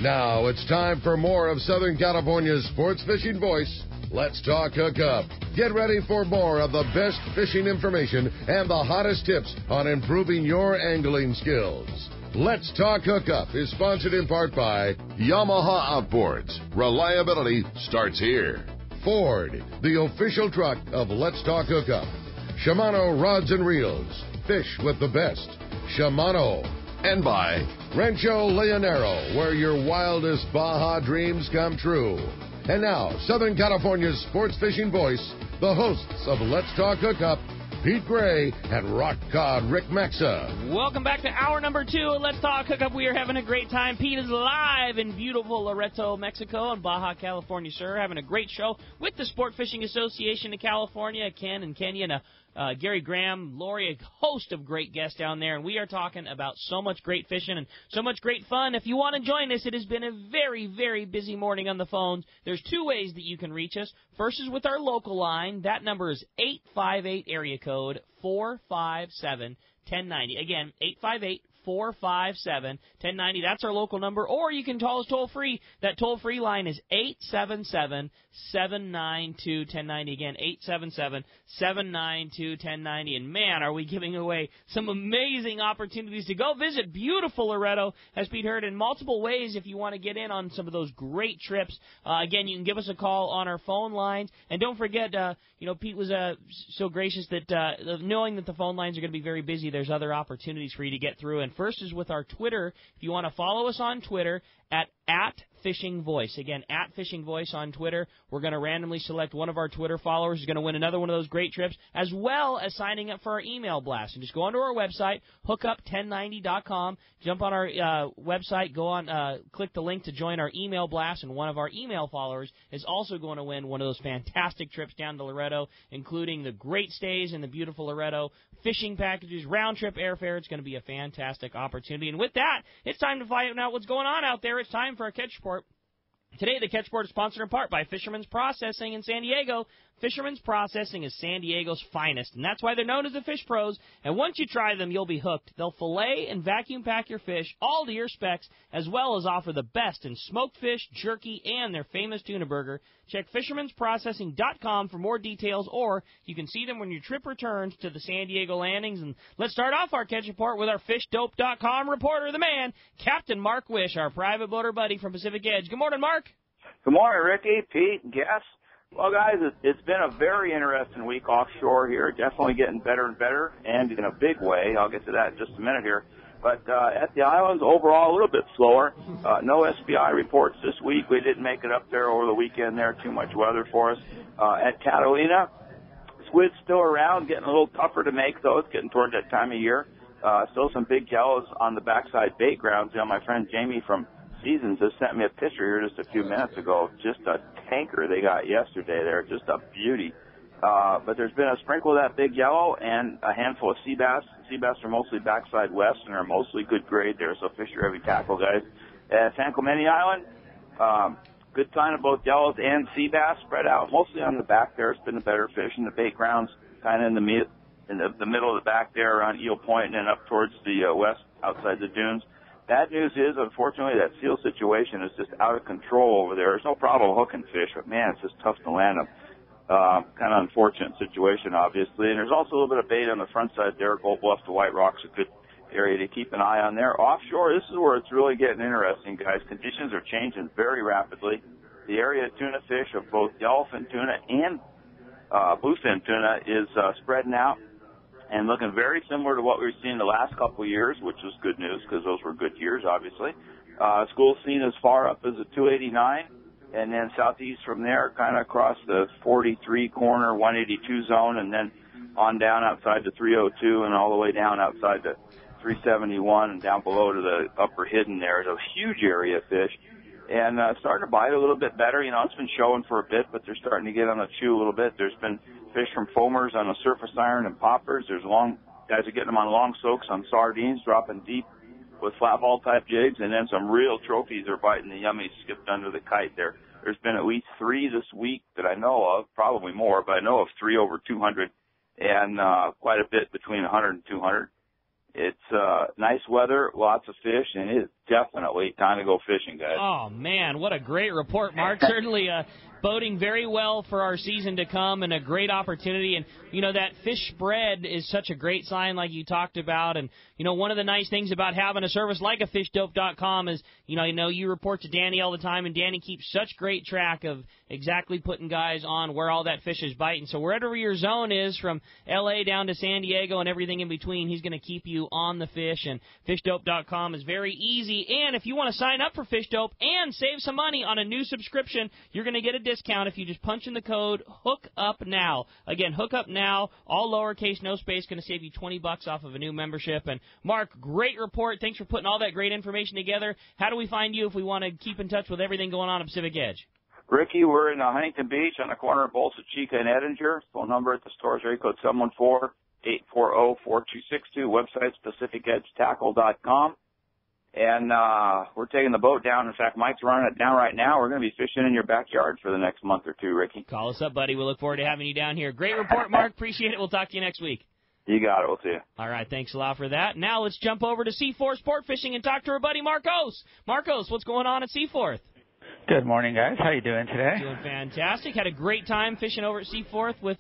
Now it's time for more of Southern California's sports fishing voice. Let's Talk Hookup. Get ready for more of the best fishing information and the hottest tips on improving your angling skills. Let's Talk Hookup is sponsored in part by Yamaha Outboards. Reliability starts here. Ford, the official truck of Let's Talk Hookup. Shimano Rods and Reels. Fish with the best. Shimano. And by Rancho Leonero, where your wildest Baja dreams come true. And now, Southern California's sports fishing voice, the hosts of Let's Talk Hookup, Pete Gray and Rock Cod Rick Maxa. Welcome back to hour number 2 of Let's Talk Hookup. We are having a great time. Pete is live in beautiful Loreto, Mexico, and Baja California, sir. Having a great show with the Sportfishing Association of California, Ken and Kenya, and Gary Graham, Lori, a host of great guests down there, and we are talking about so much great fishing and so much great fun. If you want to join us, it has been a very, very busy morning on the phones. There's 2 ways that you can reach us. First is with our local line. That number is 858 area code 457-1090. Again, 858-457-1090. That's our local number. Or you can call us toll-free. That toll-free line is 877-792-1090. Again, 877-792-1090. And, man, are we giving away some amazing opportunities to go visit beautiful Loreto, as Pete heard, in multiple ways if you want to get in on some of those great trips. Again, you can give us a call on our phone lines. And don't forget, Pete was so gracious that knowing that the phone lines are going to be very busy, there's other opportunities for you to get through. And first is with our Twitter. If you want to follow us on Twitter, at Fishing Voice. Again, at Fishing Voice on Twitter. We're going to randomly select one of our Twitter followers who's going to win another one of those great trips, as well as signing up for our email blast. And just go onto our website, hookup1090.com. Jump on our website, go on, click the link to join our email blast, and one of our email followers is also going to win one of those fantastic trips down to Loreto, including the great stays in the beautiful Loreto, fishing packages, round-trip airfare. It's going to be a fantastic opportunity. And with that, it's time to find out what's going on out there. It's time for a catch report. Today, the Catch Report is sponsored in part by Fisherman's Processing in San Diego. Fisherman's Processing is San Diego's finest, and that's why they're known as the Fish Pros. And once you try them, you'll be hooked. They'll fillet and vacuum pack your fish, all to your specs, as well as offer the best in smoked fish, jerky, and their famous tuna burger. Check fishermansprocessing.com for more details, or you can see them when your trip returns to the San Diego landings. And let's start off our Catch Report with our FishDope.com reporter, the man, Captain Mark Wish, our private boater buddy from Pacific Edge. Good morning, Mark. Good morning, Ricky, Pete, and guests. Well, guys, it's been a very interesting week offshore here. Definitely getting better and better, and in a big way. I'll get to that in just a minute here. But at the islands, overall, a little bit slower. No SPI reports this week. We didn't make it up there over the weekend there. Too much weather for us. At Catalina, squid's still around, getting a little tougher to make, though. It's getting toward that time of year. Still some big yellows on the backside bait grounds. My friend Jamie from Seasons has sent me a picture here just a few minutes ago of just a tanker they got yesterday there, just a beauty. But there's been a sprinkle of that big yellow and a handful of sea bass. Sea bass are mostly backside west and are mostly good grade there, so fish your heavy tackle, guys. At San Clemente Island, good sign of both yellows and sea bass spread out mostly on the back there. It's been a better fish, and the bait grounds kind of in the middle of the back there around Eel Point and then up towards the west outside the dunes. Bad news is, unfortunately, that seal situation is just out of control over there. There's no problem hooking fish, but, man, it's just tough to land them. Kind of unfortunate situation, obviously. And there's also a little bit of bait on the front side there. Gold Bluff to White Rock's a good area to keep an eye on there. Offshore, this is where it's really getting interesting, guys. Conditions are changing very rapidly. The area of tuna fish of both yellowfin tuna and bluefin tuna is spreading out and looking very similar to what we've seen the last couple of years, which was good news because those were good years, obviously. School's seen as far up as the 289, and then southeast from there, kind of across the 43 corner 182 zone, and then on down outside the 302 and all the way down outside the 371 and down below to the upper hidden there. It's a huge area of fish. And starting to bite a little bit better. It's been showing for a bit, but they're starting to get on the chew a little bit. There's been fish from foamers on the surface iron and poppers. Guys are getting them on long soaks on sardines, dropping deep with flat ball type jigs, and then some real trophies are biting the yummies skipped under the kite there. There's been at least 3 this week that I know of, probably more, but I know of 3 over 200 and quite a bit between 100 and 200. It's nice weather, lots of fish, and it's definitely time to go fishing, guys. Oh, man, what a great report, Mark. Certainly boding very well for our season to come and a great opportunity. And, you know, that fish spread is such a great sign like you talked about. And, you know, one of the nice things about having a service like a fishdope.com is, you know, you report to Danny all the time, and Danny keeps such great track of exactly putting guys on where all that fish is biting. So wherever your zone is, from L.A. down to San Diego and everything in between, he's going to keep you on the fish. And fishdope.com is very easy. And if you want to sign up for Fishdope and save some money on a new subscription, you're going to get a discount if you just punch in the code HOOKUPNOW. Again, HOOKUPNOW, all lowercase, no space, going to save you $20 off of a new membership. And Mark, great report. Thanks for putting all that great information together. How do we find you if we want to keep in touch with everything going on at Pacific Edge? Ricky, we're in Huntington Beach on the corner of Bolsa Chica and Edinger. Phone number at the store is area code 714-840-4262. Website pacificedgetackle.com. And we're taking the boat down. In fact, Mike's running it down right now. We're going to be fishing in your backyard for the next month or two, Ricky. Call us up, buddy. We look forward to having you down here. Great report, Mark. Appreciate it. We'll talk to you next week. You got it. We'll see you. All right. Thanks a lot for that. Now let's jump over to Seaforth Sport Fishing and talk to our buddy Marcos. Marcos, what's going on at Seaforth? Good morning, guys. How you doing today? Doing fantastic. Had a great time fishing over at Seaforth with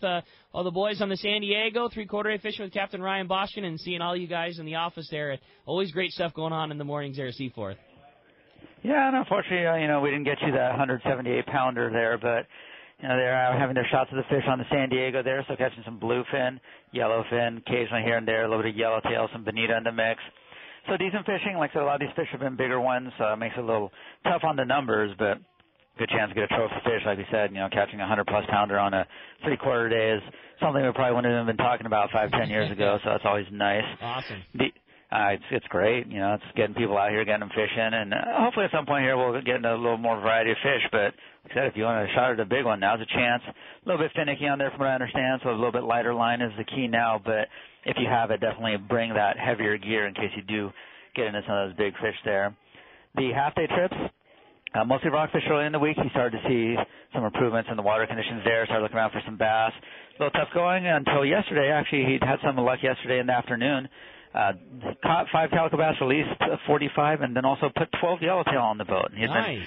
all the boys on the San Diego, three-quarter day fishing with Captain Ryan Boschkin, and seeing all you guys in the office there. Always great stuff going on in the mornings there at Seaforth. Yeah, and unfortunately, we didn't get you that 178-pounder there, but they're having their shots of the fish on the San Diego there, so catching some bluefin, yellowfin, occasionally here and there, a little bit of yellowtail, some bonita in the mix. So decent fishing. Like I said, a lot of these fish have been bigger ones, so it makes it a little tough on the numbers, but good chance to get a trophy fish, like we said. Catching a 100-plus pounder on a three-quarter day is something we probably wouldn't have been talking about 5-10 years ago, so that's always nice. Awesome. It's great. It's getting people out here, getting them fishing, and hopefully at some point here we'll get a little more variety of fish. But like I said, if you want a shot at a big one, now's a chance. A little bit finicky on there from what I understand, so a little bit lighter line is the key now. But if you have it, definitely bring that heavier gear in case you do get into some of those big fish there. The half-day trips, mostly rockfish early in the week. You started to see some improvements in the water conditions there, started looking around for some bass. A little tough going until yesterday. Actually, he'd had some luck yesterday in the afternoon. Caught 5 calico bass, released 45, and then also put 12 yellowtail on the boat. And he'd been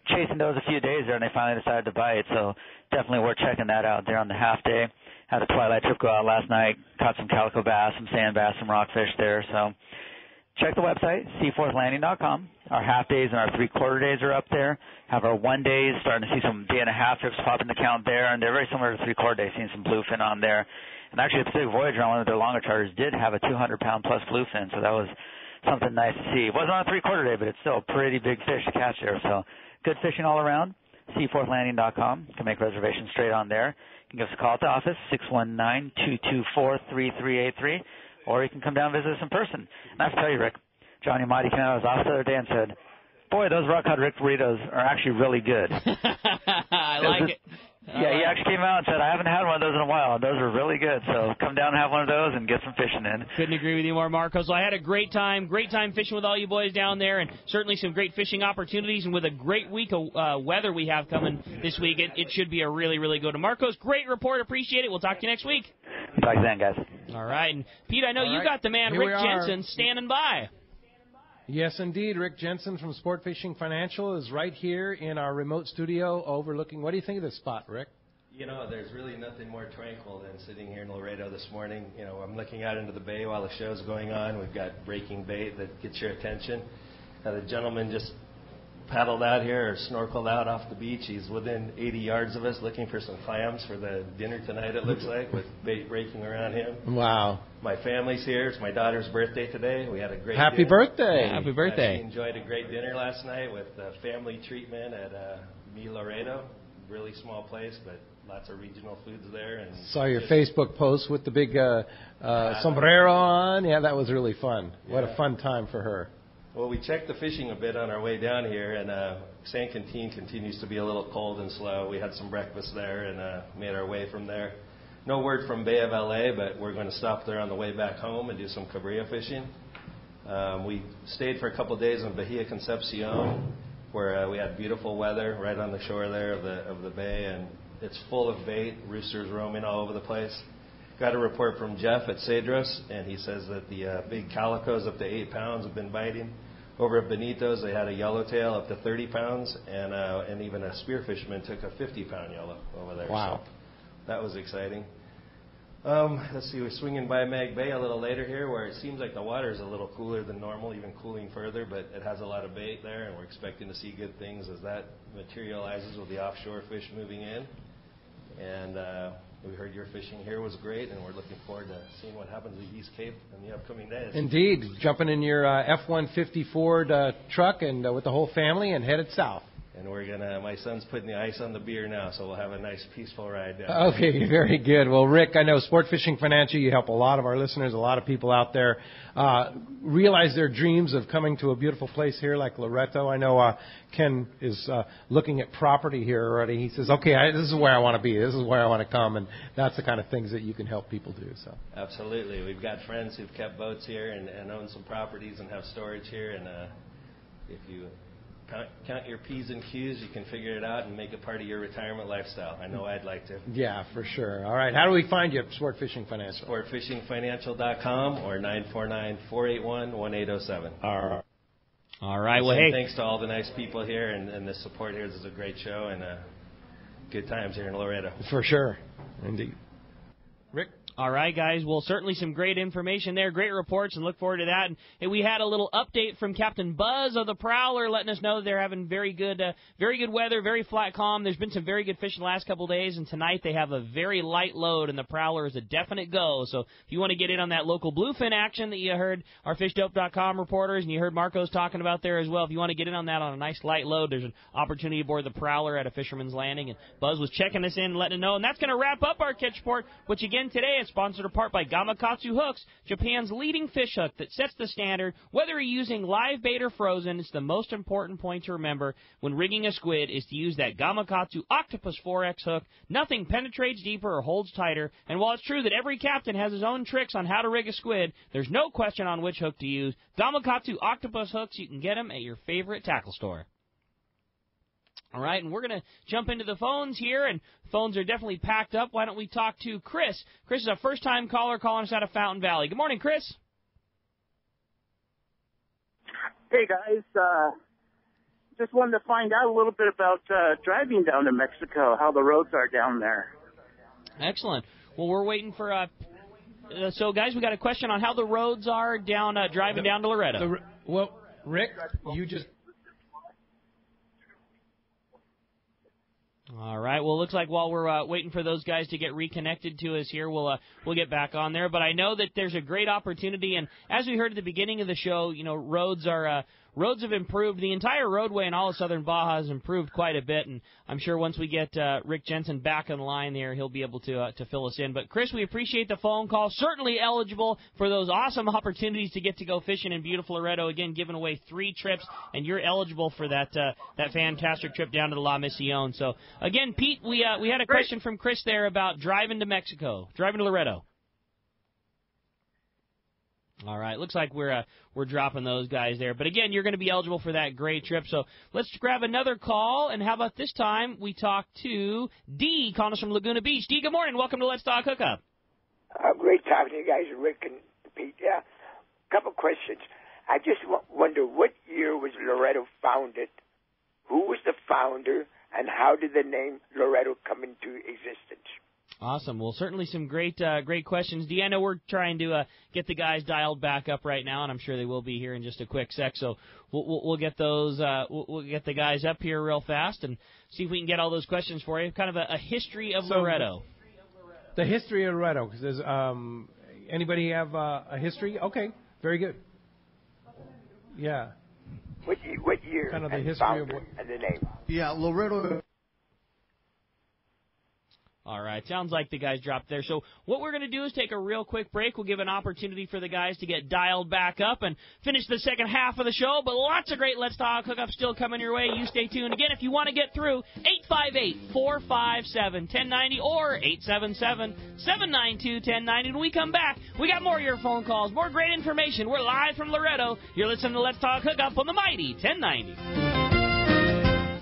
chasing those a few days there, and they finally decided to bite. So definitely worth checking that out there on the half day. Had a twilight trip go out last night, caught some calico bass, some sand bass, some rockfish there. So check the website, seaforthlanding.com. Our half days and our three-quarter days are up there. Have our 1 days, starting to see some day-and-a-half trips pop in the count there, and they're very similar to three-quarter days, seeing some bluefin on there. And actually, the Pacific Voyager on one of their longer charters did have a 200-pound-plus bluefin, so that was something nice to see. It wasn't on a three-quarter day, but it's still a pretty big fish to catch there. So good fishing all around. seaforthlanding.com. You can make reservations straight on there. You can give us a call at the office, 619-224-3383, or you can come down and visit us in person. And I have to tell you, Rick, Johnny Mighty came out of his office the other day and said, boy, those rock-cod Rick burritos are actually really good. I like it. Yeah, he actually came out and said, I haven't had one of those in a while. Those are really good. So come down and have one of those and get some fishing in. Couldn't agree with you more, Marcos. Well, I had a great time fishing with all you boys down there, and certainly some great fishing opportunities. And with a great week of weather we have coming this week, it should be a really, really good one. Marcos, great report. Appreciate it. We'll talk to you next week. Talk to you then, guys. All right. And, Pete, I know you got the man, Rick Jensen, standing by. Yes, indeed. Rick Jensen from Sportfishing Financial is right here in our remote studio overlooking. What do you think of this spot, Rick? There's really nothing more tranquil than sitting here in Loreto this morning. I'm looking out into the bay while the show's going on. We've got breaking bait that gets your attention. The gentleman just paddled out here or snorkeled out off the beach. He's within 80 yards of us looking for some clams for the dinner tonight, it looks like, with bait breaking around him. Wow. My family's here. It's my daughter's birthday today. We had a great Happy dinner. birthday. Happy birthday. She enjoyed a great dinner last night with family treatment at Loreto. Really small place, but lots of regional foods there. And saw your Facebook post with the big sombrero on. Yeah, that was really fun. What a fun time for her. Well, we checked the fishing a bit on our way down here, and San Quintin continues to be a little cold and slow. We had some breakfast there and made our way from there. No word from Bay of LA, but we're going to stop there on the way back home and do some cabrilla fishing. We stayed for a couple of days in Bahia Concepcion, where we had beautiful weather right on the shore there of the bay, and it's full of bait, roosters roaming all over the place. got a report from Jeff at Cedros, and he says that the big calicos up to 8 pounds have been biting. Over at Benito's, they had a yellowtail up to 30 pounds, and even a spearfishman took a 50-pound yellow over there. Wow. So that was exciting. Let's see, we're swinging by Mag Bay a little later here, where it seems like the water is a little cooler than normal, even cooling further, but it has a lot of bait there, and we're expecting to see good things as that materializes with the offshore fish moving in. And we heard your fishing here was great, and we're looking forward to seeing what happens at East Cape in the upcoming days. Indeed. Jumping in your F-150 Ford truck and with the whole family and headed south. And my son's putting the ice on the beer now, so we'll have a nice, peaceful ride down. Okay, very good. Well, Rick, I know Sportfishing Financial, you help a lot of our listeners, a lot of people out there realize their dreams of coming to a beautiful place here like Loreto. I know Ken is looking at property here already. He says, okay, this is where I want to be. This is where I want to come, and that's the kind of things that you can help people do. So absolutely. We've got friends who've kept boats here and own some properties and have storage here, and if you count your P's and Q's, you can figure it out and make it part of your retirement lifestyle. I know I'd like to. Yeah, for sure. All right. How do we find you at Sportfishing Financial? Sportfishingfinancial.com or 949-481-1807. All right. Well, hey. Thanks to all the nice people here and the support here. This is a great show and good times here in Loreto. For sure. Indeed. Rick? All right, guys. Well, certainly some great information there, great reports, and look forward to that. And we had a little update from Captain Buzz of the Prowler, letting us know they're having very good weather, very flat, calm. There's been some very good fish the last couple of days, and tonight they have a very light load, and the Prowler is a definite go. So if you want to get in on that local bluefin action that you heard our fishdope.com reporters and you heard Marcos talking about there as well, if you want to get in on that on a nice light load, there's an opportunity aboard the Prowler at a Fisherman's Landing. And Buzz was checking us in and letting us know. And that's going to wrap up our catch report, which again today is sponsored in part by Gamakatsu Hooks, Japan's leading fish hook that sets the standard. Whether you're using live bait or frozen, it's the most important point to remember when rigging a squid is to use that Gamakatsu Octopus 4X hook. Nothing penetrates deeper or holds tighter, and while it's true that every captain has his own tricks on how to rig a squid, there's no question on which hook to use. Gamakatsu Octopus hooks, you can get them at your favorite tackle store. All right, and we're going to jump into the phones here, and phones are definitely packed up. Why don't we talk to Chris? Chris is a first-time caller calling us out of Fountain Valley. Good morning, Chris. Hey, guys. Just wanted to find out a little bit about driving down to Mexico, how the roads are down there. Excellent. Well, we're waiting for so, guys, we got a question on how the roads are down driving down to Loreto. Well, Rick, you just... All right. Well, it looks like while we're waiting for those guys to get reconnected to us here, we'll get back on there. But I know that there's a great opportunity, and as we heard at the beginning of the show, you know, roads have improved. The entire roadway in all of southern Baja has improved quite a bit, and I'm sure once we get Rick Jensen back on the line there, he'll be able to fill us in. But, Chris, we appreciate the phone call. Certainly eligible for those awesome opportunities to get to go fishing in beautiful Loreto. Again, giving away 3 trips, and you're eligible for that fantastic trip down to the La Misión. So, again, Pete, we had a question from Chris there about driving to Loreto. All right, looks like we're dropping those guys there. But, again, you're going to be eligible for that great trip. So let's grab another call, and how about this time we talk to Dee, calling us from Laguna Beach. Dee, good morning. Welcome to Let's Talk Hookup. Great talking to you guys, Rick and Pete. Yeah, couple questions. I just wonder, what year was Loreto founded? Who was the founder, and how did the name Loreto come into existence? Awesome. Well, certainly some great questions. Dee, I know we're trying to get the guys dialed back up right now, and I'm sure they will be here in just a quick sec. So we'll get those. We'll get the guys up here real fast and see if we can get all those questions for you. Kind of a history of Loreto. The history of Loreto. Does anybody have a history? Okay, very good. Yeah. What year? Kind of the history of and the name. Yeah, Loreto. All right, sounds like the guys dropped there. So what we're going to do is take a real quick break. We'll give an opportunity for the guys to get dialed back up and finish the second half of the show. But lots of great Let's Talk Hookup still coming your way. You stay tuned. Again, if you want to get through, 858-457-1090 or 877-792-1090. When we come back, we got more of your phone calls, more great information. We're live from Loreto. You're listening to Let's Talk Hookup on the mighty 1090.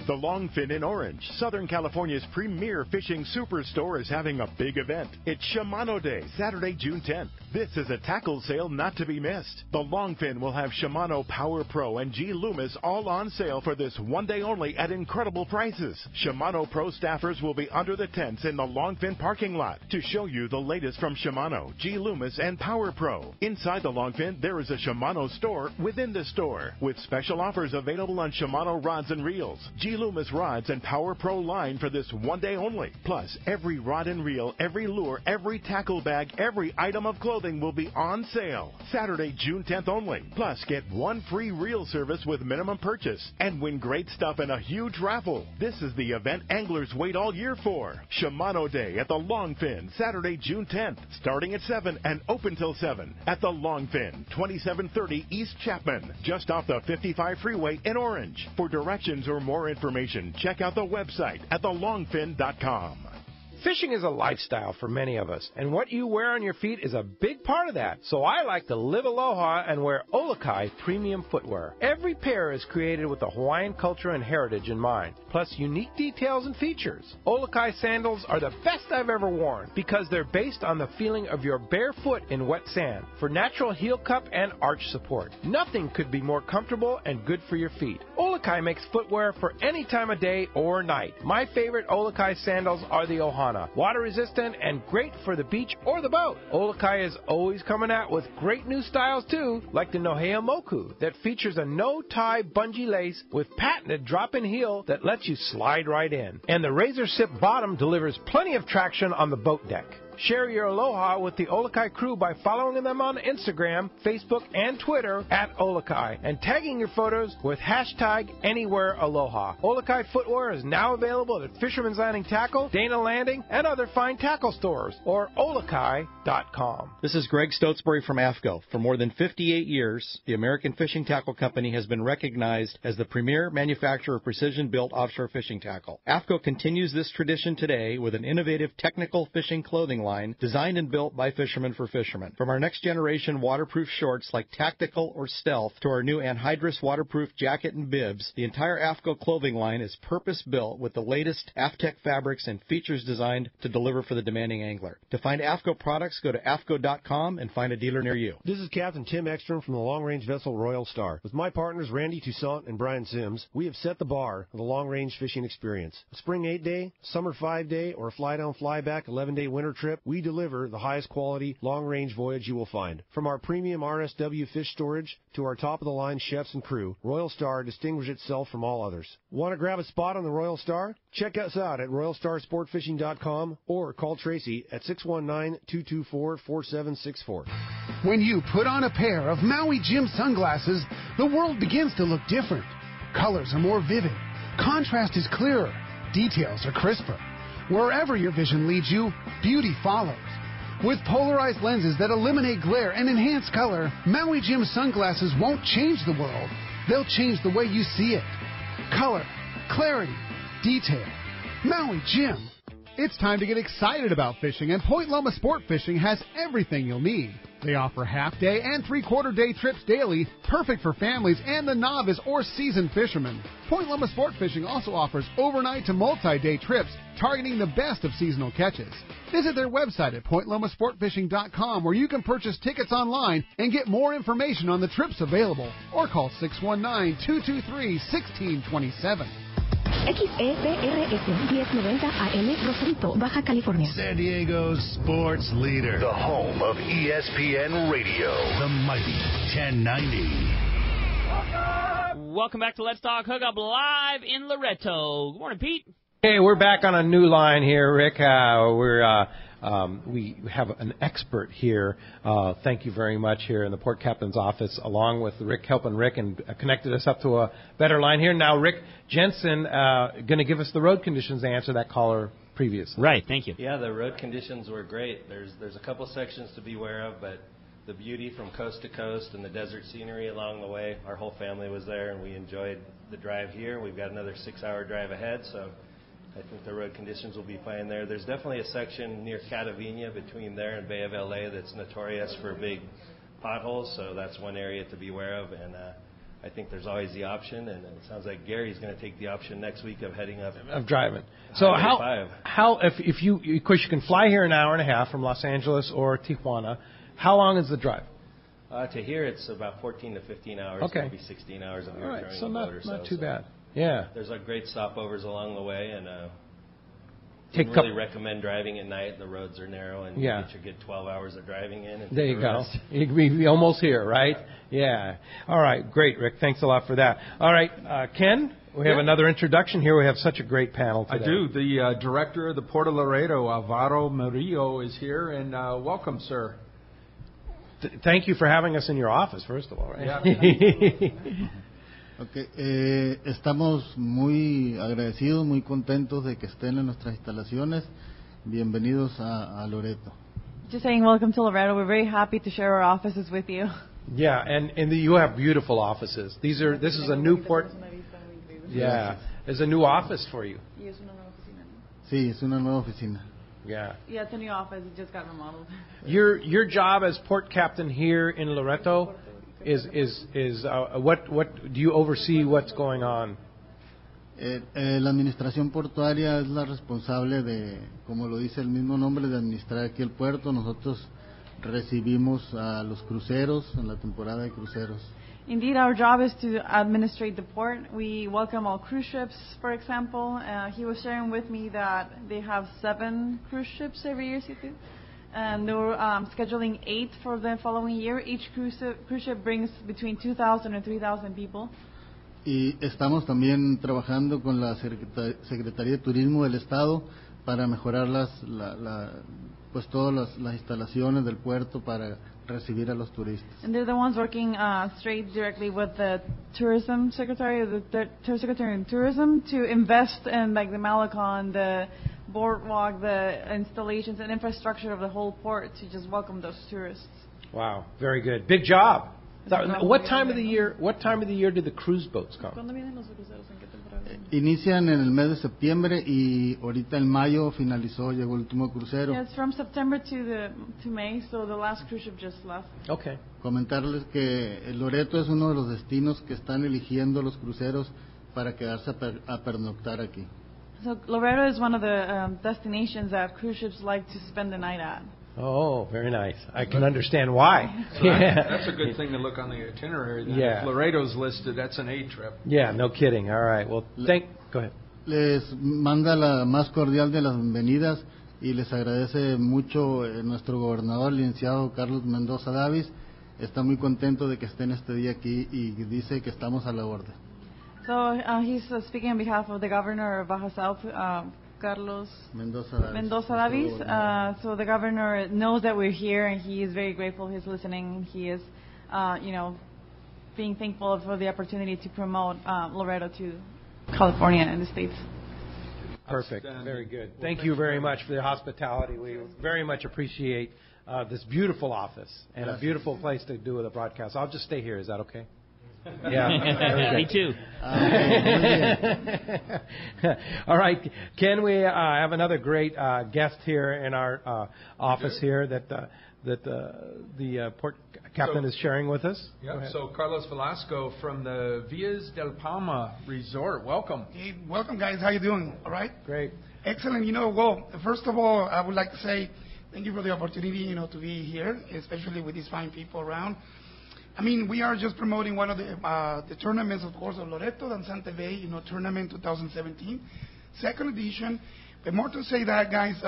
The Longfin in Orange, Southern California's premier fishing superstore, is having a big event. It's Shimano Day, Saturday, June 10th. This is a tackle sale not to be missed. The Longfin will have Shimano Power Pro and G Loomis all on sale for this one day only at incredible prices. Shimano Pro staffers will be under the tents in the Longfin parking lot to show you the latest from Shimano, G Loomis, and Power Pro. Inside the Longfin, there is a Shimano store within the store with special offers available on Shimano rods and reels, G Loomis rods, and Power Pro line for this one day only. Plus, every rod and reel, every lure, every tackle bag, every item of clothing will be on sale. Saturday, June 10th only. Plus, get one free reel service with minimum purchase and win great stuff in a huge raffle. This is the event anglers wait all year for. Shimano Day at the Longfin, Saturday, June 10th, starting at 7 and open till 7 at the Longfin, 2730 East Chapman, just off the 55 freeway in Orange. For directions or more information, check out the website at thelongfin.com. Fishing is a lifestyle for many of us, and what you wear on your feet is a big part of that. So I like to live aloha and wear Olokai premium footwear. Every pair is created with the Hawaiian culture and heritage in mind, plus unique details and features. Olokai sandals are the best I've ever worn because they're based on the feeling of your bare foot in wet sand for natural heel cup and arch support. Nothing could be more comfortable and good for your feet. Olokai makes footwear for any time of day or night. My favorite Olokai sandals are the Ohana. Water resistant and great for the beach or the boat. Olokai is always coming out with great new styles too, like the Nohea Moku that features a no-tie bungee lace with patented drop-in heel that lets you slide right in. And the razor sip bottom delivers plenty of traction on the boat deck. Share your aloha with the Olokai crew by following them on Instagram, Facebook, and Twitter at Olokai and tagging your photos with hashtag AnywhereAloha. Olokai footwear is now available at Fisherman's Landing Tackle, Dana Landing, and other fine tackle stores or Olokai.com. This is Greg Stotesbury from AFCO. For more than 58 years, the American Fishing Tackle Company has been recognized as the premier manufacturer of precision-built offshore fishing tackle. AFCO continues this tradition today with an innovative technical fishing clothing line designed and built by fishermen for fishermen. From our next generation waterproof shorts like Tactical or Stealth to our new anhydrous waterproof jacket and bibs, the entire AFCO clothing line is purpose-built with the latest AFTEC fabrics and features designed to deliver for the demanding angler. To find AFCO products, go to AFCO.com and find a dealer near you. This is Captain Tim Ekstrom from the long-range vessel Royal Star. With my partners Randy Toussaint and Brian Sims, we have set the bar for the long-range fishing experience. A spring 8-day, summer 5-day, or a fly-down, fly-back 11-day winter trip, we deliver the highest quality long-range voyage you will find. From our premium RSW fish storage to our top-of-the-line chefs and crew, Royal Star distinguishes itself from all others. Want to grab a spot on the Royal Star? Check us out at RoyalStarSportFishing.com or call Tracy at 619-224-4764. When you put on a pair of Maui Jim sunglasses, the world begins to look different. Colors are more vivid. Contrast is clearer. Details are crisper. Wherever your vision leads you, beauty follows. With polarized lenses that eliminate glare and enhance color, Maui Jim sunglasses won't change the world. They'll change the way you see it. Color, clarity, detail. Maui Jim. It's time to get excited about fishing, and Point Loma Sport Fishing has everything you'll need. They offer half-day and three-quarter-day trips daily, perfect for families and the novice or seasoned fishermen. Point Loma Sport Fishing also offers overnight to multi-day trips, targeting the best of seasonal catches. Visit their website at PointLomaSportFishing.com, where you can purchase tickets online and get more information on the trips available, or call 619-223-1627. XEPRS 1090 AM, Rosarito, Baja California. San Diego's sports leader. The home of ESPN Radio. The mighty 1090. Welcome back to Let's Talk Hookup live in Loreto. Good morning, Pete. Hey, we're back on a new line here, Rick. We have an expert here. Thank you very much here in the Port Captain's office, along with Rick, helping Rick and connected us up to a better line here. Now, Rick Jensen going to give us the road conditions to answer that caller previously. Right, thank you. Yeah, the road conditions were great. There's a couple sections to be aware of, but the beauty from coast to coast and the desert scenery along the way, our whole family was there, and we enjoyed the drive here. We've got another 6-hour drive ahead, so I think the road conditions will be fine there. There's definitely a section near Catavina between there and Bay of LA that's notorious for big potholes, so that's one area to be aware of. And I think there's always the option, and it sounds like Gary's going to take the option next week of heading up. Of driving. So how if you, of course, you can fly here an hour and a half from Los Angeles or Tijuana. How long is the drive? To here, it's about 14 to 15 hours. Okay. Maybe 16 hours if you're driving so a boat or so. not too bad. Yeah. There's great stopovers along the way, and really recommend driving at night. The roads are narrow, and you get your good 12 hours of driving in. And there you go. You'd be almost here, right? Yeah. All right. Great, Rick. Thanks a lot for that. All right, Ken, we have another introduction here. We have such a great panel today. I do. The director of the Port of Loreto, Alvaro Murillo, is here, and welcome, sir. Thank you for having us in your office, first of all. Right? Yeah. Okay, estamos muy agradecidos, muy contentos de que estén en nuestras instalaciones. Bienvenidos a Loreto. Just saying welcome to Loreto. We're very happy to share our offices with you. Yeah, and you have beautiful offices. This is a new port. Yeah, there's a new office for you. Sí, es una nueva oficina. Yeah. Yeah, it's a new office. It just got remodeled. Your job as port captain here in Loreto is what do you oversee? What's going on? La administración portuaria es la responsable de, como lo dice el mismo nombre, de administrar aquí el puerto. Nosotros recibimos a los cruceros en la temporada de cruceros. Indeed, our job is to administrate the port. We welcome all cruise ships, for example. He was sharing with me that they have 7 cruise ships every year, and they're scheduling 8 for the following year. Each cruise ship brings between 2,000 and 3,000 people. Y estamos también trabajando con la Secretaría de Turismo del Estado para mejorar pues todas las instalaciones del puerto para recibir a los turistas. And they're the ones working straight directly with the tourism secretary, the secretary of tourism, to invest in like the Malecon, the boardwalk, the installations and infrastructure of the whole port to just welcome those tourists. Wow, very good. Big job. What time of the year do the cruise boats come? Inician en el mes de septiembre y ahorita en mayo llegó el último crucero. Yeah, it's from September to May, so the last cruise ship just left. Okay. Comentarles que Loreto es uno de los destinos que están eligiendo los cruceros para quedarse a pernoctar aquí. So Loreto is one of the destinations that cruise ships like to spend the night at. Oh, very nice. I can understand why. So that's a good thing to look on the itinerary. Then. Yeah. If Loreto's listed, that's an A trip. Yeah, no kidding. All right. Well, go ahead. Les manda la más cordial de las bienvenidas y les agradece mucho nuestro gobernador, licenciado Carlos Mendoza Davis. Está muy contento de que estén este día aquí y dice que estamos a la orden. So he's speaking on behalf of the governor of Baja South, Carlos Mendoza Davis. So the governor knows that we're here, and he is very grateful. He's listening. He is, being thankful for the opportunity to promote Loreto to California and the States. Perfect. Very good. Thank you very much for the hospitality. We very much appreciate this beautiful office and a beautiful place to do the broadcast. I'll just stay here. Is that okay? Yeah. Me too. All right. Can we have another great guest here in our office here that the port captain is sharing with us? Yeah. So Carlos Velasco from the Villas del Palma Resort. Welcome. Hey, welcome, guys. How you doing? All right. Great. Excellent. Well, first of all, I would like to say thank you for the opportunity, to be here, especially with these fine people around. I mean, we are just promoting one of the tournaments, of course, of Loreto and Santa Fe, tournament 2017, second edition. But more to say that, guys,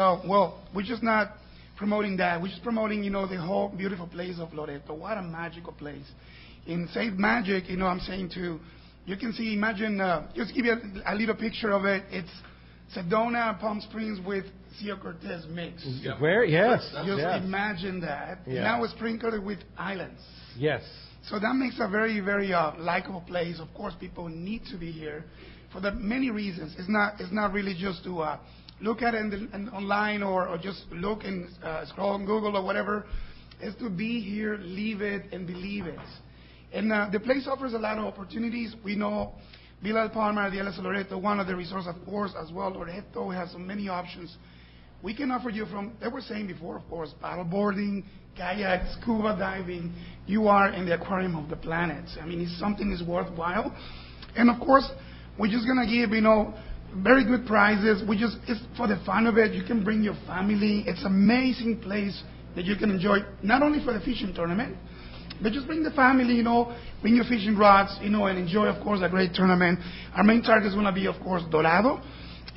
we're just not promoting that. We're just promoting, the whole beautiful place of Loreto. What a magical place. In Safe Magic, I'm saying you can see, imagine, just give you a little picture of it. It's Sedona, Palm Springs with Sio Cortez mix. Yep. Where? Yes. Just imagine that. Yeah. Now it's sprinkled with islands. Yes. So that makes a very, very likable place. Of course, people need to be here for the many reasons. It's not really just to look at it online or just look and scroll on Google or whatever. It's to be here, live it, and believe it. And the place offers a lot of opportunities. We know Villa del Palma, the LS Loreto, one of the resorts, of course, as well. Loreto has so many options we can offer you from, they were saying before, of course, paddleboarding, kayak, scuba diving. You are in the aquarium of the planet. I mean, it's something is worthwhile. And of course, we're just going to give, very good prizes. It's for the fun of it. You can bring your family. It's an amazing place that you can enjoy, not only for the fishing tournament, but just bring the family, bring your fishing rods, and enjoy, of course, a great tournament. Our main target is going to be, of course, Dorado.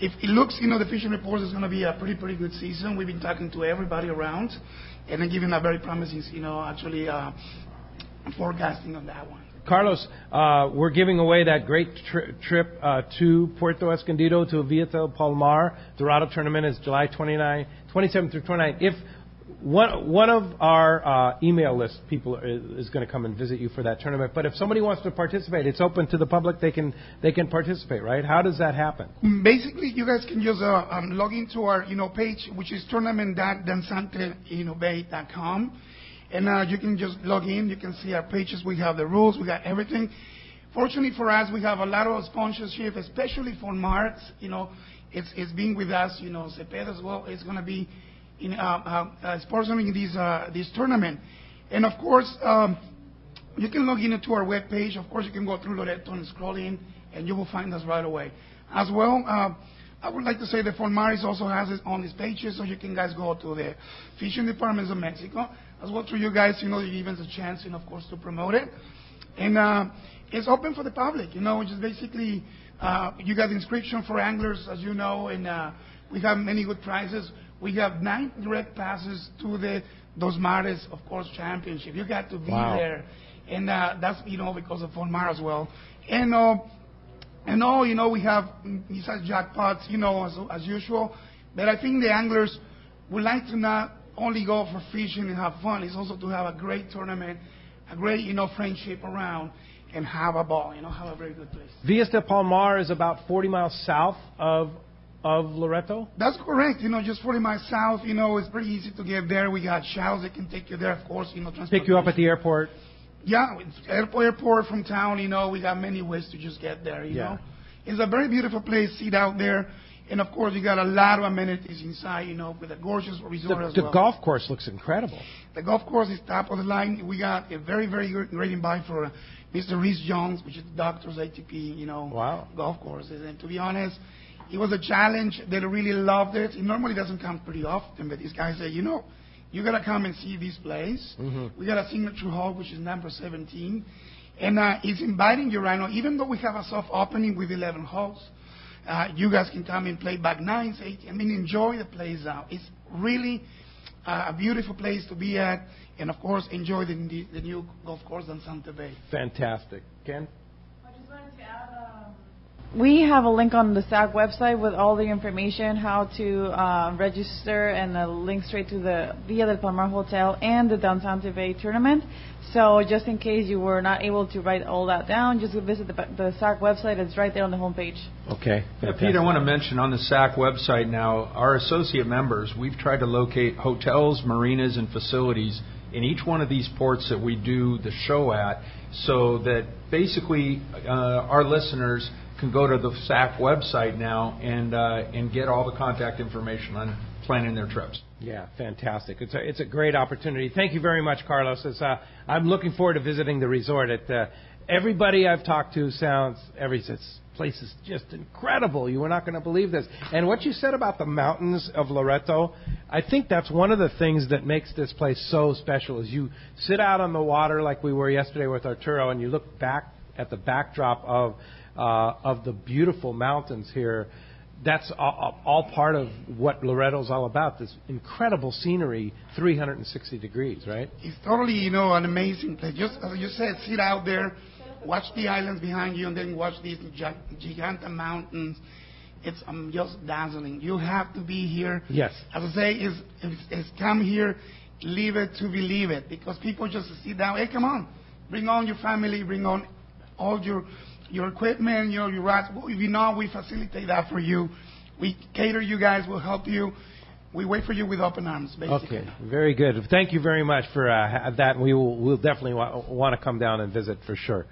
If it looks, the fishing reports is going to be a pretty good season. We've been talking to everybody around, and then giving a very promising, forecasting on that one. Carlos, we're giving away that great trip to Puerto Escondido to Villa del Palmar. Dorado tournament is July 27th through 29th. If one of our email list people is going to come and visit you for that tournament, but if somebody wants to participate, it's open to the public. They can participate, right? How does that happen? Basically, you guys can just log into our page, which is tournament.danzantebay.com, and you can just log in. You can see our pages. We have the rules. We got everything. Fortunately for us, we have a lot of sponsorship, especially for Marks. It's being with us. Cepeda as well. It's going to be sponsoring this tournament. And of course, you can log into our webpage. Of course, you can go through Loreto and scroll in, and you will find us right away. As well, I would like to say that Fort Myers also has it on these pages, so you can guys go to the fishing departments of Mexico. As well, to you guys, you give us a chance, of course, to promote it. And it's open for the public, which is basically, you got inscription for anglers, as you know, and we have many good prizes. We have 9 direct passes to the Dos Mares, of course, championship. You got to be there. And that's, because of Fort Myers as well. And we have besides jackpots, as usual. But I think the anglers would like to not only go for fishing and have fun. It's also to have a great tournament, a great, friendship around, and have a ball, have a very good place. Villa del Palmar is about 40 miles south of Loreto? That's correct. Just 40 miles south. It's pretty easy to get there. We got shuttles that can take you there, of course. Pick you up at the airport. Yeah, airport from town. We got many ways to just get there. You know, it's a very beautiful place. Sit out there, and of course you got a lot of amenities inside. With a gorgeous resort as well. The golf course looks incredible. The golf course is top of the line. We got a very great invite for Mr. Reese Jones, which is the doctor's ATP. Golf courses, and to be honest, it was a challenge. They really loved it. It normally doesn't come pretty often, but this guy said, you got to come and see this place. Mm-hmm. We got a signature hole, which is number 17. And he's inviting you right now, even though we have a soft opening with 11 holes, you guys can come and play back 9s, 8. Enjoy the place out. It's really a beautiful place to be at. And, of course, enjoy the new golf course on Santa Bay. Fantastic. Ken? I just wanted to add... We have a link on the SAC website with all the information, how to register, and a link straight to the Villa del Palmar Hotel and the Danzante Bay tournament. So just in case you were not able to write all that down, just visit the SAC website. It's right there on the homepage. Okay. Pete, I want to mention on the SAC website now, our associate members, we've tried to locate hotels, marinas, and facilities in each one of these ports that we do the show at, so that basically our listeners can go to the SAC website now and get all the contact information on planning their trips. Yeah, fantastic. It's a great opportunity. Thank you very much, Carlos. I'm looking forward to visiting the resort. Everybody I've talked to this place is just incredible. You were not going to believe this. And what you said about the mountains of Loreto, I think that's one of the things that makes this place so special. Is you sit out on the water like we were yesterday with Arturo, and you look back at the backdrop of the beautiful mountains here. That's all part of what Loreto's all about, this incredible scenery, 360 degrees, right? It's totally, an amazing place. Just as you said, sit out there, watch the islands behind you, and then watch these gigantic mountains. It's just dazzling. You have to be here. Yes. As I say, is come here, live it to believe it, because people just sit down. Hey, come on, bring on your family, bring on all your equipment, your rods. We facilitate that for you. We cater you guys. We'll help you. We wait for you with open arms, basically. Okay, very good. Thank you very much for that. We'll definitely want to come down and visit for sure.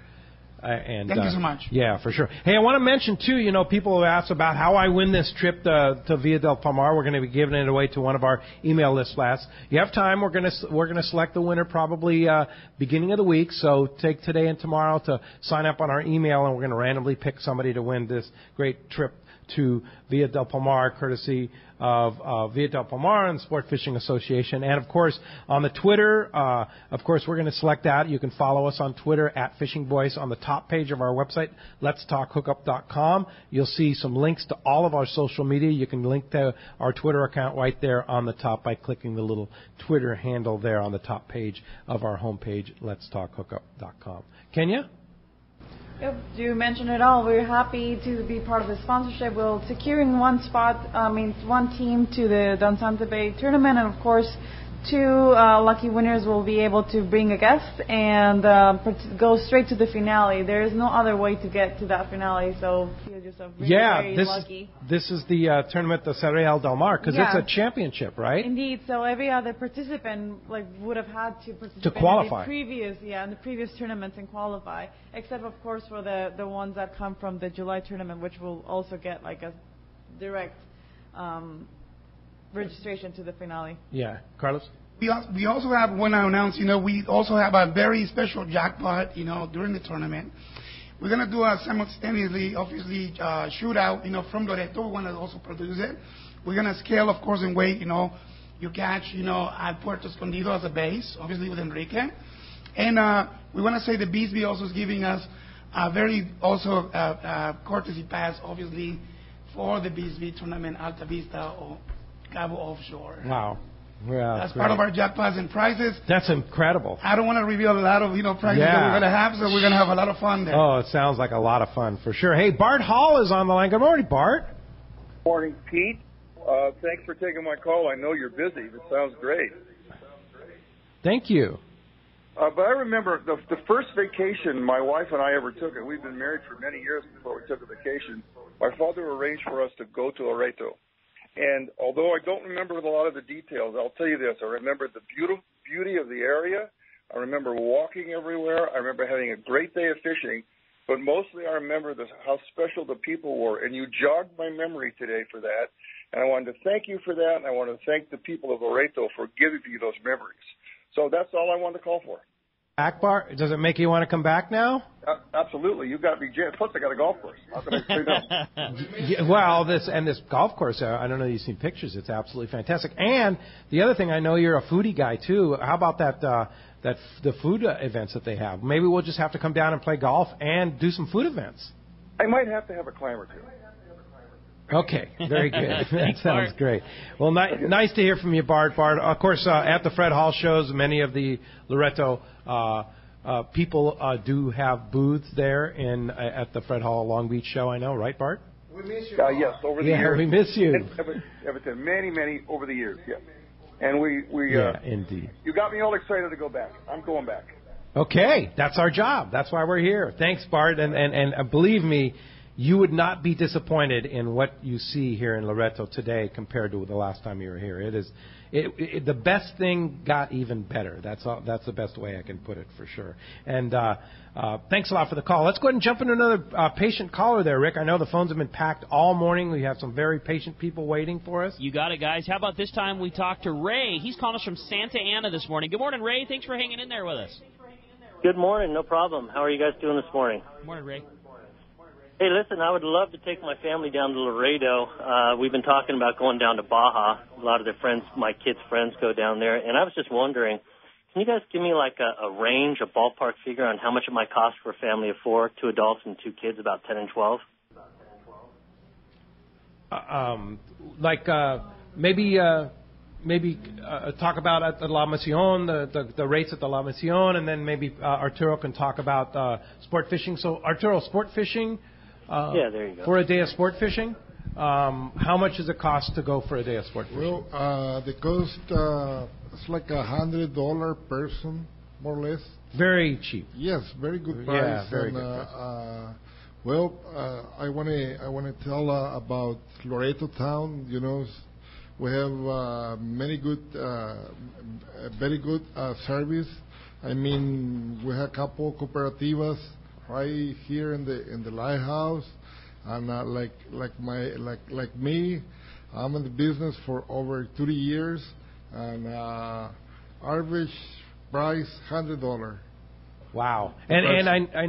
Thank you so much. Yeah, for sure. Hey, I want to mention, too, people have asked about how I win this trip to Villa del Palmar. We're going to be giving it away to one of our email list blasts. You have time. We're going to select the winner probably beginning of the week. So take today and tomorrow to sign up on our email, and we're going to randomly pick somebody to win this great trip to Villa del Palmar, courtesy of Villa del Palmar and the Sportfishing Association. And, of course, on the Twitter, we're going to select that. You can follow us on Twitter at Fishing Voice on the top page of our website, letstalkhookup.com. You'll see some links to all of our social media. You can link to our Twitter account right there on the top by clicking the little Twitter handle there on the top page of our homepage, letstalkhookup.com. Kenya? Yep, you mentioned it all. We're happy to be part of the sponsorship. We're securing one team to the Don Santa Bay tournament, and of course, 2 lucky winners will be able to bring a guest and go straight to the finale. There is no other way to get to that finale, so feel yourself very lucky. This is the tournament, the Cerreal del Mar, because it's a championship, right? Indeed. So every other participant would have had to participate to qualify in the previous tournaments and qualify, except of course for the ones that come from the July tournament, which will also get a direct registration to the finale. Yeah, Carlos? We also have, when I announced, we also have a very special jackpot, during the tournament. We're going to do a simultaneously, obviously, shootout, from Loreto. We want to also produce it. We're going to scale, of course, in weight, you catch, at Puerto Escondido as a base, obviously with Enrique. And we want to say the Bisbee also is giving us a very, also, courtesy pass, obviously, for the Bisbee tournament, Alta Vista or Cabo Offshore. Wow. Yeah, that's part of our jackpots and prizes. That's incredible. I don't want to reveal a lot of prizes that we're going to have, so we're going to have a lot of fun there. Oh, it sounds like a lot of fun for sure. Hey, Bart Hall is on the line. Good morning, Bart. Morning, Pete. Thanks for taking my call. I know you're busy. It sounds great. Thank you. But I remember the first vacation my wife and I ever took, and we've been married for many years before we took a vacation. My father arranged for us to go to Loreto. And although I don't remember a lot of the details, I'll tell you this. I remember the beauty of the area. I remember walking everywhere. I remember having a great day of fishing. But mostly I remember how special the people were. And you jogged my memory today for that. And I wanted to thank you for that. And I want to thank the people of Loreto for giving you those memories. So that's all I wanted to call for. Bart, does it make you want to come back now? Absolutely. You've got to be jazzed. Plus, I got a golf course. How can I say no? Well, this golf course, I don't know if you've seen pictures. It's absolutely fantastic. And the other thing, I know you're a foodie guy, too. How about the food events that they have? Maybe we'll just have to come down and play golf and do some food events. I might have to have a climb or two. Okay, very good. That sounds great. Well, nice to hear from you, Bart. Bart, of course, at the Fred Hall shows, many of the Loreto people do have booths there at the Fred Hall Long Beach show, I know, right, Bart? We miss you. Yes, over the years. Yeah, we miss you. Everton, many over the years, yeah. And we indeed. You got me all excited to go back. I'm going back. Okay, that's our job. That's why we're here. Thanks, Bart, and believe me, you would not be disappointed in what you see here in Loreto today compared to the last time you were here. It is the best thing got even better. That's the best way I can put it for sure. And thanks a lot for the call. Let's go ahead and jump into another patient caller there, Rick. I know the phones have been packed all morning. We have some very patient people waiting for us. You got it, guys. How about this time we talk to Ray? He's calling us from Santa Ana this morning. Good morning, Ray. Thanks for hanging in there with us. Good morning. No problem. How are you guys doing this morning? Good morning, Ray. Hey, listen, I would love to take my family down to Loreto. We've been talking about going down to Baja. A lot of their friends, my kids' friends, go down there. And I was just wondering, can you guys give me like a range, a ballpark figure on how much it might cost for a family of 4, 2 adults and 2 kids, about 10 and 12? Maybe talk about at the La Misión, the rates at the La Misión, and then maybe Arturo can talk about sport fishing. So, Arturo, sport fishing, yeah, there you go. For a day of sport fishing, how much does it cost to go for a day of sport fishing? Well, the cost, it's like $100 person, more or less. Very cheap. Yes, very good price. Yeah, very good price. I want to tell about Loreto town. You know, we have many good, very good service. I mean, we have a couple cooperativas right here in the lighthouse. And like me, I'm in the business for over 30 years, and average price $100. Wow. And I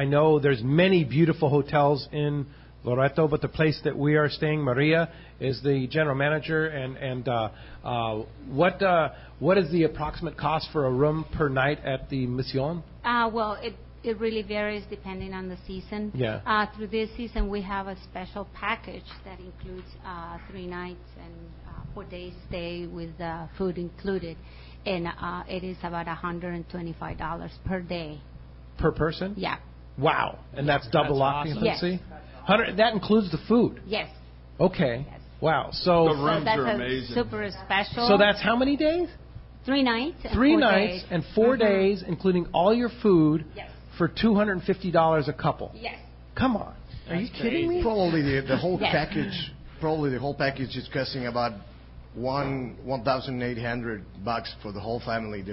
know there's many beautiful hotels in Loreto, but the place that we are staying, Maria, is the general manager. And what is the approximate cost for a room per night at the Mission? Well, it really varies depending on the season. Yeah. Through this season, we have a special package that includes 3 nights and 4 days stay with food included, and it is about $125 per day. Per person? Yeah. Wow. And that's double occupancy? Yes. That includes the food? Yes. Okay. Yes. Wow. So the rooms that's are amazing. Super special. So that's how many days? 3 nights. And 3 4 nights days. and 4 days, including all your food, for $250 a couple. Yes. Come on. Are you kidding me? Probably the whole package. Probably the whole package is costing about $1,800 for the whole family.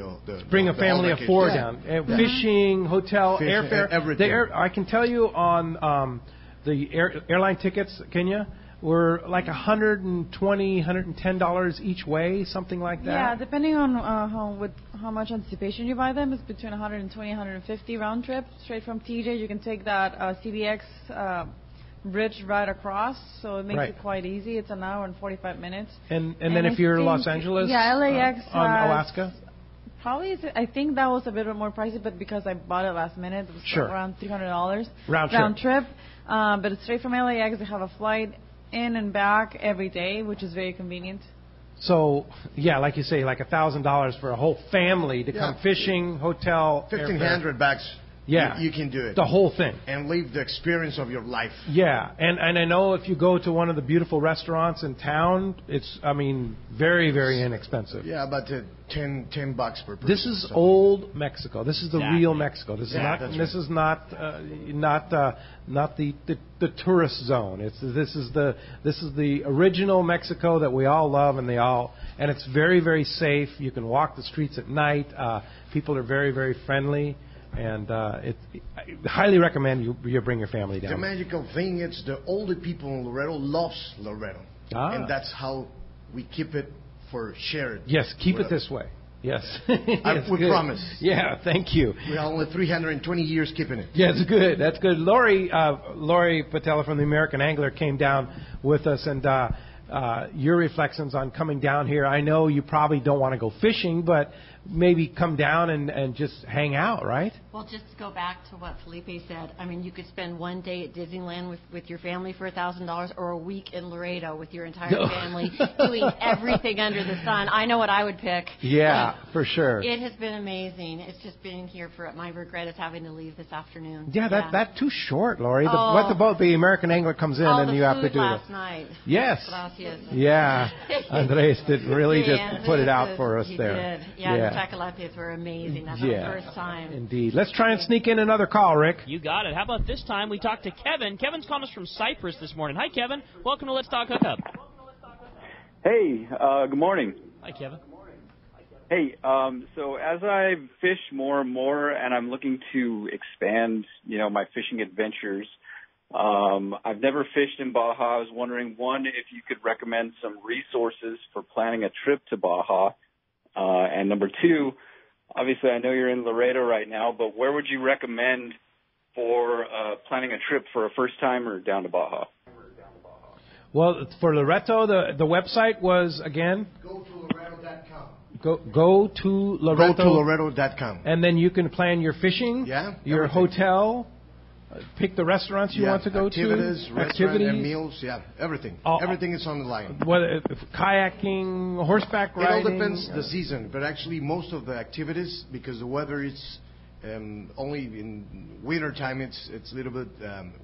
Bring a family of 4 down. Fishing, hotel, Fishing, airfare, everything. I can tell you on the airline tickets, Kenya, were like $120, $110 each way, something like that. Yeah, depending on how much anticipation you buy them, it's between $120, $150 round trip straight from TJ. You can take that CBX bridge right across, so it makes it quite easy. It's an hour and 45 minutes. And then if you're in Los Angeles, LAX on Alaska. Probably, I think that was a bit more pricey, but because I bought it last minute, it was around $300 round trip. But it's straight from LAX. They have a flight in and back every day, which is very convenient. So, yeah, like you say, like $1,000 for a whole family to come fishing, hotel, $1,500. Yeah, you can do it. The whole thing. And live the experience of your life. Yeah, and I know if you go to one of the beautiful restaurants in town, it's, very, very inexpensive. Yeah, about $10 per person. This is old Mexico. This is the real Mexico. This is not the tourist zone. This is the original Mexico that we all love, and it's very, very safe. You can walk the streets at night. People are very, very friendly. And I highly recommend you bring your family down. The magical thing is the older people in Loreto loves Loreto. And that's how we keep it for shared. Yes, keep it this way. Yes. We promise. Yeah, thank you. We are only 320 years keeping it. Yeah, it's good. That's good. Lori Patella from the American Angler came down with us, and your reflections on coming down here. I know you probably don't want to go fishing, but maybe come down and just hang out, right? Well, just to go back to what Felipe said, you could spend one day at Disneyland with your family for $1,000, or a week in Loreto with your entire family doing everything under the sun. I know what I would pick. Yeah, for sure. It has been amazing. It's just been here for my regret is having to leave this afternoon. Yeah, that's too short, Lori. What about the American Angler comes in and you have to do last night. Yes. Gracias. Yeah. Andres did put it out for us there. Did. Yeah. The chocolates were amazing. That's our first time. Indeed. Let's try and sneak in another call, Rick. You got it. How about this time we talk to Kevin? Kevin's calling us from Cyprus this morning. Hi, Kevin. Welcome to Let's Talk Hookup. Hey, good morning. Hi, Kevin. Hey, so as I fish more and more and I'm looking to expand, my fishing adventures, I've never fished in Baja. I was wondering, one, if you could recommend some resources for planning a trip to Baja. And number two, obviously I know you're in Loreto right now, but where would you recommend for planning a trip for a first-timer down to Baja? Well, for Loreto, the website was, again? Go to Loreto.com. Go to Loreto. Go to Loreto.com. And then you can plan your fishing, your hotel, pick the restaurants you want to go activities, to. Restaurant and meals, everything. Everything is on the line. Whether kayaking, horseback riding. It all depends the season, but actually most of the activities, because the weather is only in winter time it's a little bit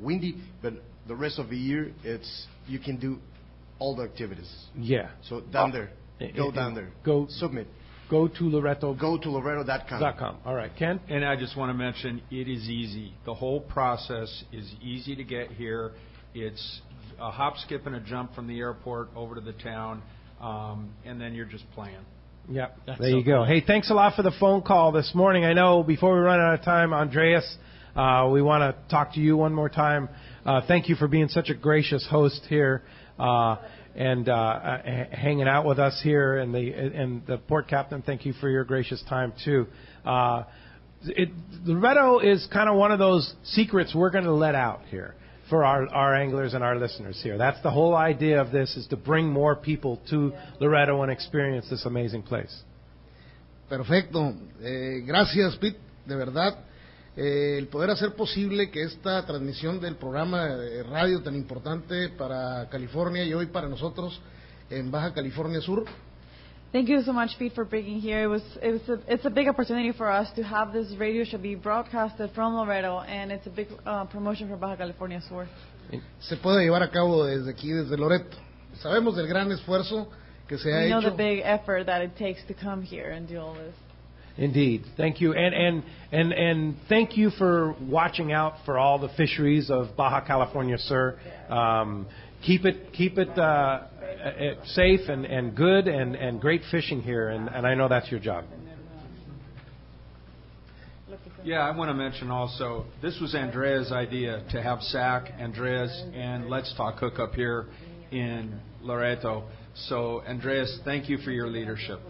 windy, but the rest of the year you can do all the activities. Yeah. So down there. Go down there. Go submit. Go to Loreto. Go to Loreto.com. All right, Ken? And I just want to mention, it is easy. The whole process is easy to get here. It's a hop, skip, and a jump from the airport over to the town, and then you're just playing. Yep, there you go. Hey, thanks a lot for the phone call this morning. I know before we run out of time, Andreas, we want to talk to you one more time. Thank you for being such a gracious host here and hanging out with us here. And the port captain, thank you for your gracious time, too. Loreto is kind of one of those secrets we're going to let out here for our anglers and our listeners here. That's the whole idea of this, is to bring more people to Loreto and experience this amazing place. Perfecto. Gracias, Pete, de verdad. El poder hacer posible que esta transmisión del programa de radio tan importante para California y hoy para nosotros en Baja California Sur. Thank you so much, Pete, for being here. It's a big opportunity for us to have this radio show be broadcasted from Loreto, and it's a big promotion for Baja California Sur. Se puede llevar a cabo desde aquí, desde Loreto. Sabemos del gran esfuerzo que se ha hecho. We know the big effort that it takes to come here and do all this. Indeed. Thank you. And thank you for watching out for all the fisheries of Baja California Sur. Keep it safe and good and great fishing here, and I know that's your job. Yeah, I want to mention also, this was Andrea's idea to have SAC, Andreas, and Let's Talk Hookup here in Loreto. So, Andreas, thank you for your leadership.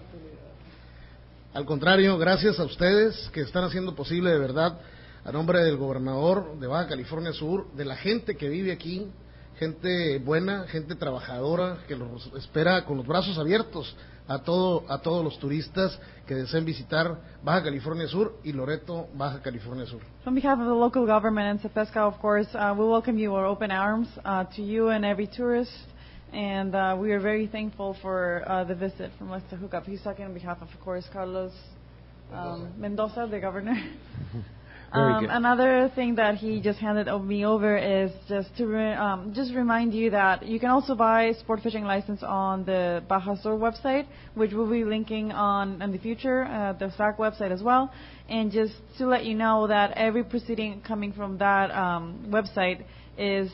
Al contrario, gracias a ustedes que están haciendo posible de verdad, a nombre del gobernador de Baja California Sur, de la gente que vive aquí, gente buena, gente trabajadora, que los espera con los brazos abiertos a todos los turistas que deseen visitar Baja California Sur y Loreto, Baja California Sur. On behalf of the local government and Cepesca, of course, we welcome you with open arms to you and every tourist. And we are very thankful for the visit from Let's Talk Hookup. He's talking on behalf of course, Carlos Mendoza, the governor. Another thing that he just handed me over is just to just remind you that you can also buy sport fishing license on the Baja Sur website, which we'll be linking on in the future, the SAC website as well. And just to let you know that every proceeding coming from that website is,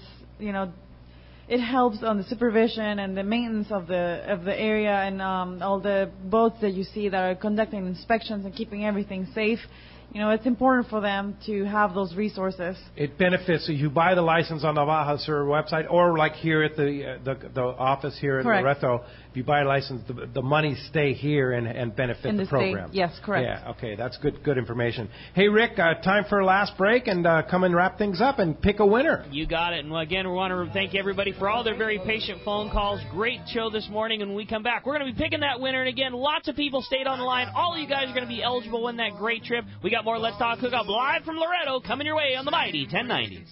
it helps on the supervision and the maintenance of the area and all the boats that you see that are conducting inspections and keeping everything safe. It's important for them to have those resources. It benefits. So you buy the license on the Baja Sur website, or like here at the office here in Loreto, if you buy a license, the money stay here and benefit in the program. State. Yes, correct. Yeah, okay, that's good information. Hey, Rick, time for a last break, and come and wrap things up and pick a winner. You got it. And again, we want to thank everybody for all their very patient phone calls. Great show this morning. And when we come back, we're going to be picking that winner. And again, lots of people stayed on the line. All of you guys are going to be eligible to win that great trip. We got more Let's Talk Hookup live from Loreto coming your way on the Mighty 1090.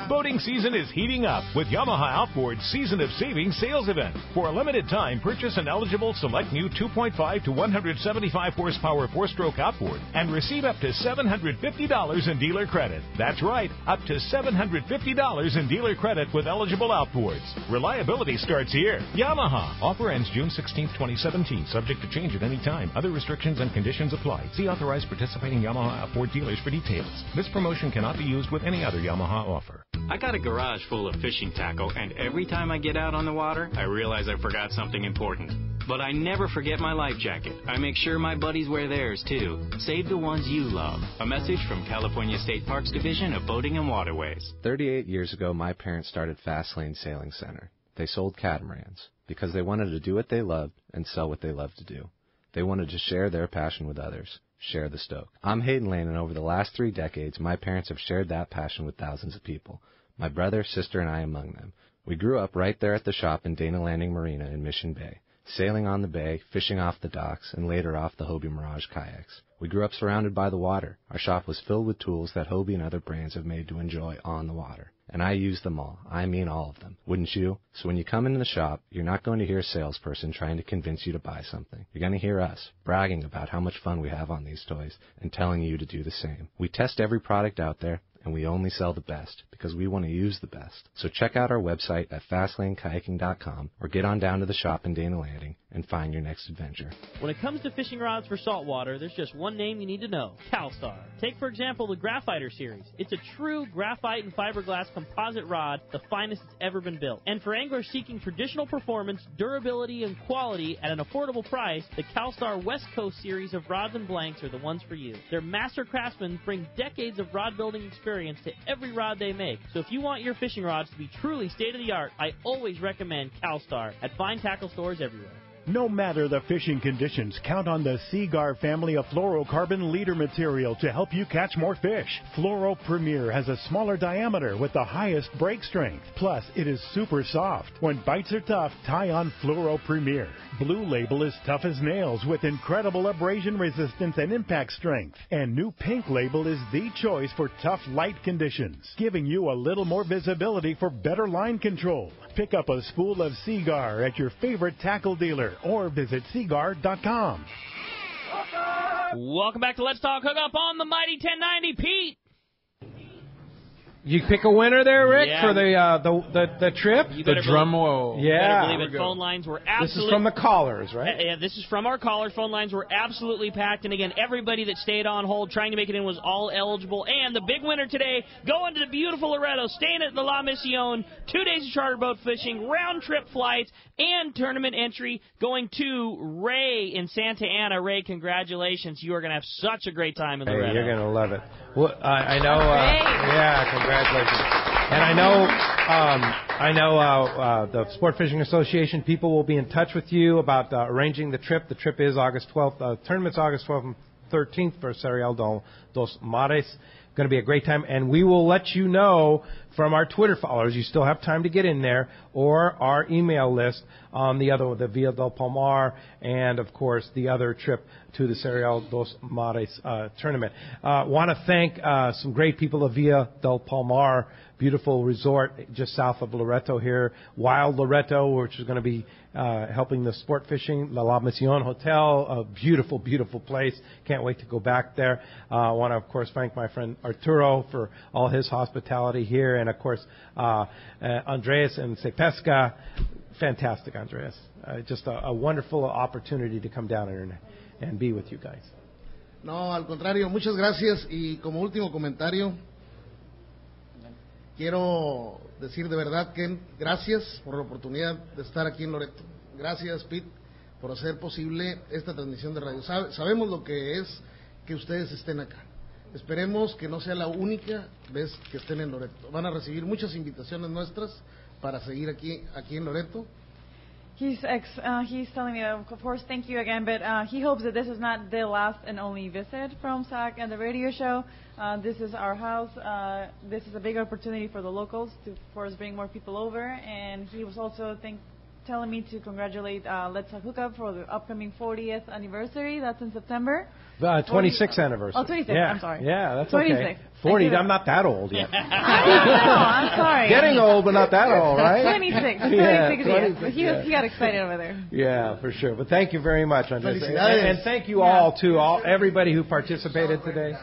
Boating season is heating up with Yamaha Outboard's Season of Savings sales event. For a limited time, purchase an eligible select new 2.5 to 175 horsepower four-stroke outboard and receive up to $750 in dealer credit. That's right, up to $750 in dealer credit with eligible outboards. Reliability starts here. Yamaha. Offer ends June 16, 2017. Subject to change at any time. Other restrictions and conditions apply. See authorized participating Yamaha outboard dealers for details. This promotion cannot be used with any other Yamaha offer. I got a garage full of fishing tackle, and every time I get out on the water, I realize I forgot something important. But I never forget my life jacket. I make sure my buddies wear theirs, too. Save the ones you love. A message from California State Parks Division of Boating and Waterways. 38 years ago, my parents started Fast Lane Sailing Center. They sold catamarans because they wanted to do what they loved and sell what they loved to do. They wanted to share their passion with others. Share the stoke. I'm Hayden Lane, and over the last 3 decades, my parents have shared that passion with thousands of people. My brother, sister, and I among them. We grew up right there at the shop in Dana Landing Marina in Mission Bay, sailing on the bay, fishing off the docks, and later off the Hobie Mirage kayaks. We grew up surrounded by the water. Our shop was filled with tools that Hobie and other brands have made to enjoy on the water. And I use them all. I mean all of them. Wouldn't you? So when you come into the shop, you're not going to hear a salesperson trying to convince you to buy something. You're going to hear us bragging about how much fun we have on these toys and telling you to do the same. We test every product out there, and we only sell the best because we want to use the best. So check out our website at fastlanekayaking.com or get on down to the shop in Dana Landing and find your next adventure. When it comes to fishing rods for saltwater, there's just one name you need to know, CalStar. Take, for example, the Graphiter series. It's a true graphite and fiberglass composite rod, the finest it's ever been built. And for anglers seeking traditional performance, durability, and quality at an affordable price, the CalStar West Coast series of rods and blanks are the ones for you. Their master craftsmen bring decades of rod building experience to every rod they make. So if you want your fishing rods to be truly state-of-the-art, I always recommend CalStar at fine tackle stores everywhere. No matter the fishing conditions, count on the Seaguar family of fluorocarbon leader material to help you catch more fish. Fluoro Premier has a smaller diameter with the highest break strength. Plus, it is super soft. When bites are tough, tie on Fluoro Premier. Blue Label is tough as nails with incredible abrasion resistance and impact strength. And new Pink Label is the choice for tough light conditions, giving you a little more visibility for better line control. Pick up a spool of Seaguar at your favorite tackle dealer or visit seaguar.com. Welcome back to Let's Talk Hookup on the Mighty 1090. Pete. You pick a winner there, Rick, Yeah. for the trip? You better The drum roll. Yeah. You better believe it. Phone lines were absolutely... This is from the callers, right? Yeah, this is from our callers. Phone lines were absolutely packed. And again, everybody that stayed on hold trying to make it in was all eligible. And the big winner today, going to the beautiful Loreto, staying at the La Misión, 2 days of charter boat fishing, round-trip flights, and tournament entry going to Ray in Santa Ana. Ray, congratulations. You are going to have such a great time in Loreto. Hey, you're going to love it. Well, I know. Yeah, congratulations. And I know the Sportfishing Association people will be in touch with you about arranging the trip. The trip is August 12th. Tournament's August 12th and 13th for Serial dos Mares. Going to be a great time, and we will let you know from our Twitter followers. You still have time to get in there, or our email list on the Via del Palmar, and of course the other trip to the Serial dos Mares tournament. Want to thank some great people of Via del Palmar, beautiful resort just south of Loreto here, Wild Loreto, which is going to be helping the sport fishing, La Misión Hotel, a beautiful, beautiful place. Can't wait to go back there. I want to, of course, thank my friend Arturo for all his hospitality here, and, of course, Andres and Cepesca. Fantastic, Andres. Just a wonderful opportunity to come down here and be with you guys. No, al contrario, muchas gracias. Y como último comentario, quiero decir de verdad que gracias por la oportunidad de estar aquí en Loreto. Gracias, Pete, por hacer posible esta transmisión de radio. Sabemos lo que es que ustedes estén acá. Esperemos que no sea la única vez que estén en Loreto. Van a recibir muchas invitaciones nuestras para seguir aquí en Loreto. He's telling me, of course, thank you again, but he hopes that this is not the last and only visit from SAC and the radio show. This is our house. This is a big opportunity for the locals to, of course, bring more people over. And he was also telling me to congratulate Let's Talk Hookup for the upcoming 40th anniversary. That's in September. 26th anniversary. Oh, 26th. Yeah. I'm sorry. Yeah, that's 26th. okay. 40. I'm not that old yet. I'm sorry. Getting old, but not that old, right? 26 Yeah, years. 26, He got excited over there. Yeah, for sure. But thank you very much, Andres. Felicidades. And thank you all, too, everybody who participated today.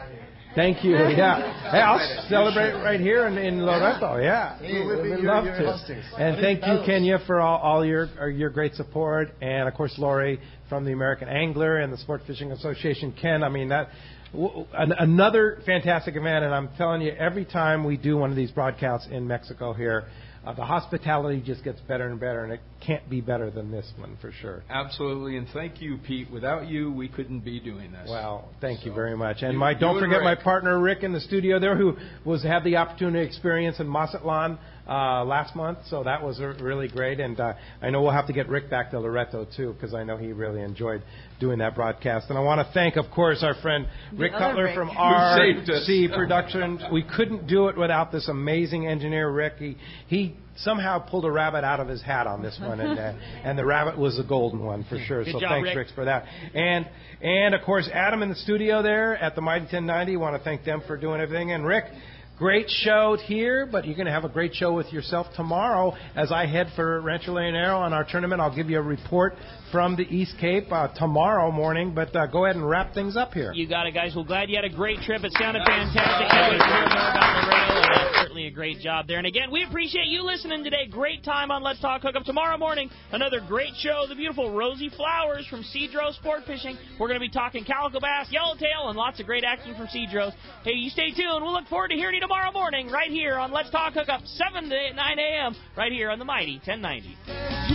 Thank you. Yeah. Hey, I'll celebrate right here in Loreto. Yeah. We'd love to. And thank you, Kenya, for all your great support. And, of course, Lori from the American Angler and the Sport Fishing Association. Ken, I mean, another fantastic event. And I'm telling you, every time we do one of these broadcasts in Mexico here, the hospitality just gets better and better, and it can't be better than this one for sure. Absolutely, and thank you, Pete. Without you, we couldn't be doing this. Well, thank you very much. And don't and forget Rick. my partner Rick in the studio there, who had the opportunity to experience in Mazatlan last month, so that was really great. And I know we'll have to get Rick back to Loreto too, because I know he really enjoyed doing that broadcast. And I want to thank, of course, our friend Rick Cutler Rick. from Who saved us. RC Productions. We couldn't do it without this amazing engineer, Rick. He somehow pulled a rabbit out of his hat on this one, and the rabbit was the golden one for sure. Good So job, thanks, Rick, for that. And of course, Adam in the studio there at the Mighty 1090. Want to thank them for doing everything. And Rick, great show here, but you're going to have a great show with yourself tomorrow as I head for Rancho Leonero on our tournament. I'll give you a report from the East Cape tomorrow morning, but go ahead and wrap things up here. You got it, guys. Well, glad you had a great trip. It sounded fantastic. Can't wait to hear more about Loreto, and that's certainly a great job there. And again, we appreciate you listening today. Great time on Let's Talk Hookup. Tomorrow morning, another great show. The beautiful Rosie Flowers from Cedros Sport Fishing. We're going to be talking calico bass, yellowtail, and lots of great action from Cedros. Hey, you stay tuned. We'll look forward to hearing you tomorrow morning right here on Let's Talk Hookup, 7 to 9 a.m., right here on the mighty 1090.